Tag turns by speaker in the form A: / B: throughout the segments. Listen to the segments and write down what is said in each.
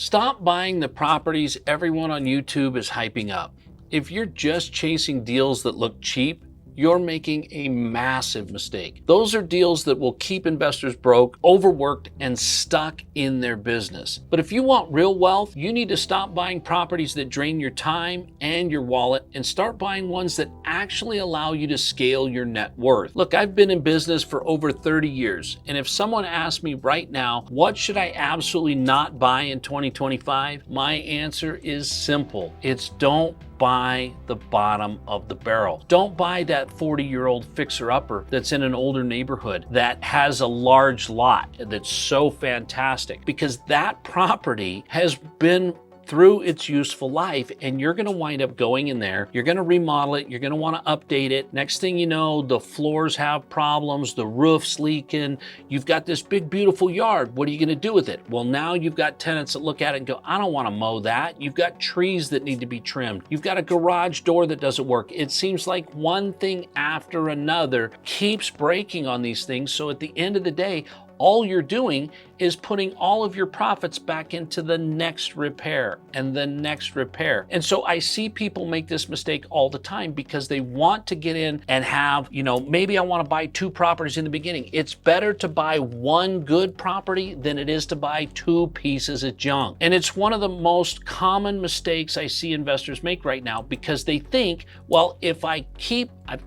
A: Stop buying the properties everyone on YouTube is hyping up. If you're just chasing deals that look cheap, you're making a massive mistake. Those are deals that will keep investors broke, overworked, and stuck in their business. But if you want real wealth, you need to stop buying properties that drain your time and your wallet and start buying ones that actually allow you to scale your net worth. Look, I've been in business for over 30 years, and if someone asked me right now, what should I absolutely not buy in 2025? My answer is simple. It's don't buy the bottom of the barrel. Don't buy that 40-year-old fixer-upper that's in an older neighborhood that has a large lot that's so fantastic, because that property has been through its useful life, and you're going to wind up going in there, you're going to remodel it, you're going to want to update it. Next thing you know, the floors have problems, the roof's leaking, you've got this big beautiful yard. What are you going to do with it? Well, now you've got tenants that look at it and go, I don't want to mow that. You've got trees that need to be trimmed. You've got a garage door that doesn't work. It seems like one thing after another keeps breaking on these things. So at the end of the day, all you're doing is putting all of your profits back into the next repair and the next repair. And so I see people make this mistake all the time because they want to get in and have, maybe I want to buy 2 properties in the beginning. It's better to buy 1 good property than it is to buy 2 pieces of junk. And it's one of the most common mistakes I see investors make right now, because they think, well, if I've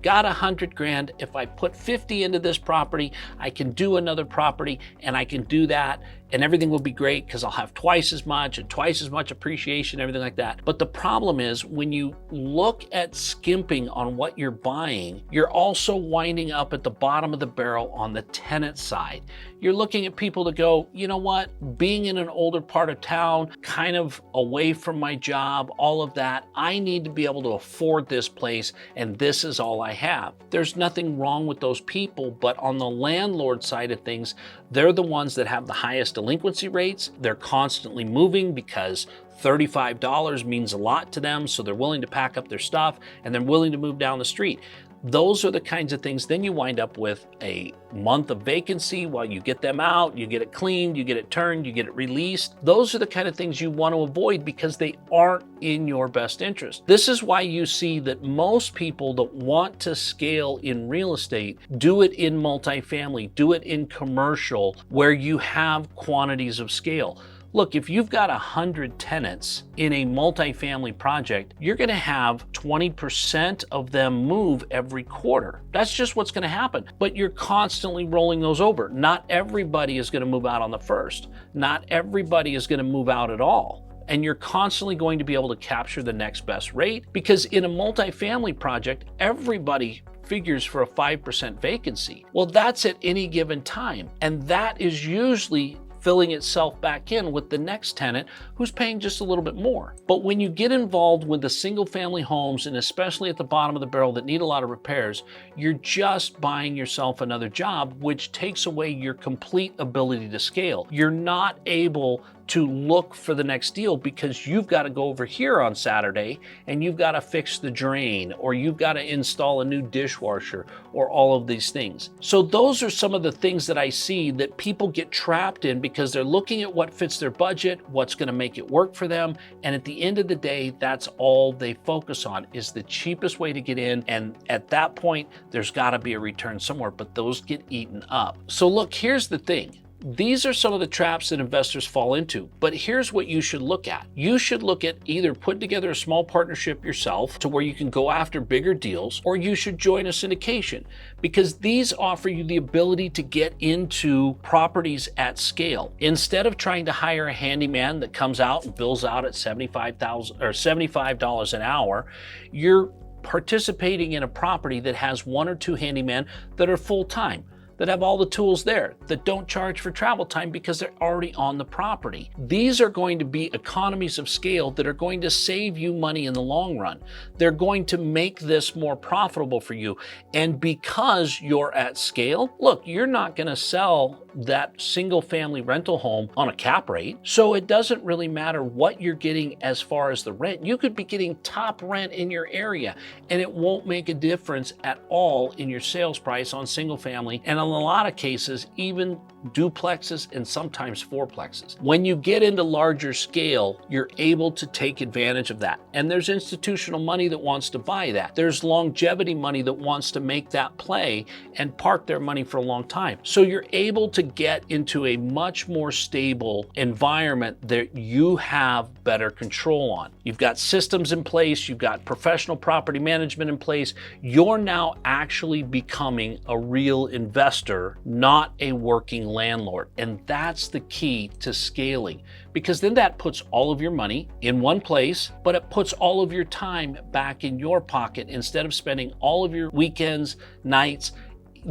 A: got $100,000, if I put 50 into this property, I can do another property and I can do that and everything will be great because I'll have twice as much and twice as much appreciation, everything like that. But the problem is, when you look at skimping on what you're buying, you're also winding up at the bottom of the barrel on the tenant side. You're looking at people that go, you know what, being in an older part of town, kind of away from my job, all of that, I need to be able to afford this place, and this is all I have. There's nothing wrong with those people, but on the landlord side of things, they're the ones that have the highest delinquency rates. They're constantly moving because $35 means a lot to them, so they're willing to pack up their stuff and they're willing to move down the street. Those are the kinds of things. Then you wind up with a month of vacancy while you get them out, you get it cleaned, you get it turned, you get it released. Those are the kind of things you want to avoid because they aren't in your best interest. This is why you see that most people that want to scale in real estate do it in multifamily, do it in commercial, where you have quantities of scale. Look, if you've got 100 tenants in a multifamily project, you're going to have 20% of them move every quarter. That's just what's going to happen. But you're constantly rolling those over. Not everybody is going to move out on the first. Not everybody is going to move out at all. And you're constantly going to be able to capture the next best rate, because in a multifamily project, everybody figures for a 5% vacancy. Well, that's at any given time. And that is usually filling itself back in with the next tenant who's paying just a little bit more. But when you get involved with the single family homes, and especially at the bottom of the barrel that need a lot of repairs, you're just buying yourself another job, which takes away your complete ability to scale. You're not able to look for the next deal because you've got to go over here on Saturday and you've got to fix the drain, or you've got to install a new dishwasher, or all of these things. So those are some of the things that I see that people get trapped in because they're looking at what fits their budget, what's going to make it work for them. And at the end of the day, that's all they focus on, is the cheapest way to get in. And at that point, there's got to be a return somewhere, but those get eaten up. So look, here's the thing. These are some of the traps that investors fall into, but here's what you should look at. You should look at either putting together a small partnership yourself to where you can go after bigger deals, or you should join a syndication, because these offer you the ability to get into properties at scale. Instead of trying to hire a handyman that comes out and bills out at $75 an hour, you're participating in a property that has 1 or 2 handymen that are full-time, that have all the tools there, that don't charge for travel time because they're already on the property. These are going to be economies of scale that are going to save you money in the long run. They're going to make this more profitable for you. And because you're at scale, look, you're not going to sell that single family rental home on a cap rate. So it doesn't really matter what you're getting as far as the rent. You could be getting top rent in your area and it won't make a difference at all in your sales price on single family. And in a lot of cases, even duplexes, and sometimes fourplexes. When you get into larger scale, you're able to take advantage of that. And there's institutional money that wants to buy that. There's longevity money that wants to make that play and park their money for a long time. So you're able to get into a much more stable environment that you have better control on. You've got systems in place, you've got professional property management in place. You're now actually becoming a real investor, not a working landlord. And that's the key to scaling, because then that puts all of your money in one place, but it puts all of your time back in your pocket instead of spending all of your weekends, nights,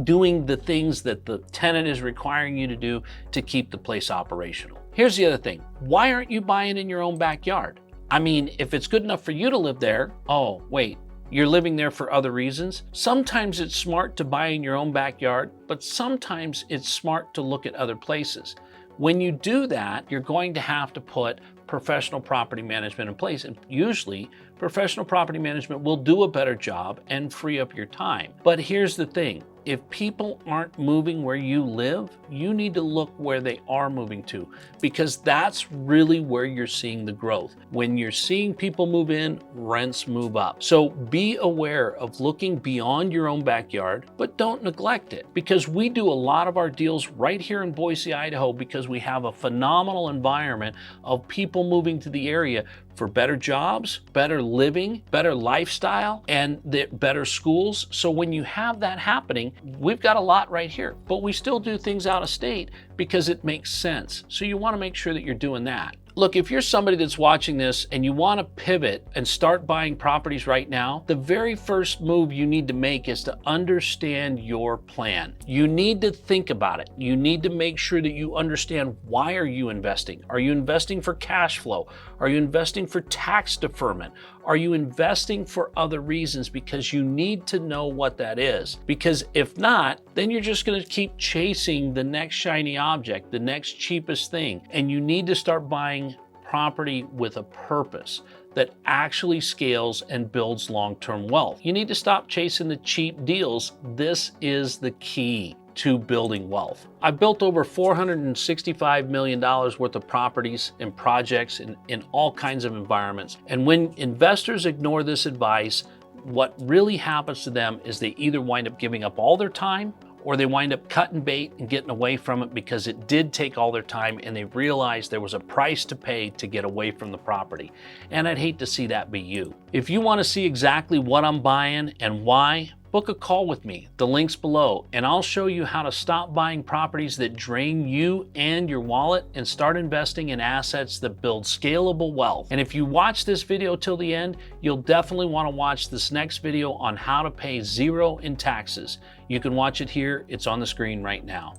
A: doing the things that the tenant is requiring you to do to keep the place operational. Here's the other thing. Why aren't you buying in your own backyard? I mean, if it's good enough for you to live there, oh, wait, you're living there for other reasons? Sometimes it's smart to buy in your own backyard, but sometimes it's smart to look at other places. When you do that, you're going to have to put professional property management in place. And usually, professional property management will do a better job and free up your time. But here's the thing. If people aren't moving where you live, you need to look where they are moving to, because that's really where you're seeing the growth. When you're seeing people move in, rents move up. So be aware of looking beyond your own backyard, but don't neglect it, because we do a lot of our deals right here in Boise, Idaho, because we have a phenomenal environment of people moving to the area for better jobs, better living, better lifestyle, and better schools. So when you have that happening, we've got a lot right here, but we still do things out of state because it makes sense. So you want to make sure that you're doing that. Look, if you're somebody that's watching this and you want to pivot and start buying properties right now, the very first move you need to make is to understand your plan. You need to think about it. You need to make sure that you understand, why are you investing? Are you investing for cash flow? Are you investing for tax deferment? Are you investing for other reasons? Because you need to know what that is. Because if not, then you're just going to keep chasing the next shiny object, the next cheapest thing. And you need to start buying property with a purpose that actually scales and builds long-term wealth. You need to stop chasing the cheap deals. This is the key to building wealth. I've built over $465 million worth of properties and projects in all kinds of environments. And when investors ignore this advice, what really happens to them is they either wind up giving up all their time, or they wind up cutting bait and getting away from it because it did take all their time and they realized there was a price to pay to get away from the property. And I'd hate to see that be you. If you want to see exactly what I'm buying and why, book a call with me. The link's below, and I'll show you how to stop buying properties that drain you and your wallet and start investing in assets that build scalable wealth. And if you watch this video till the end, you'll definitely want to watch this next video on how to pay 0 in taxes. You can watch it here. It's on the screen right now.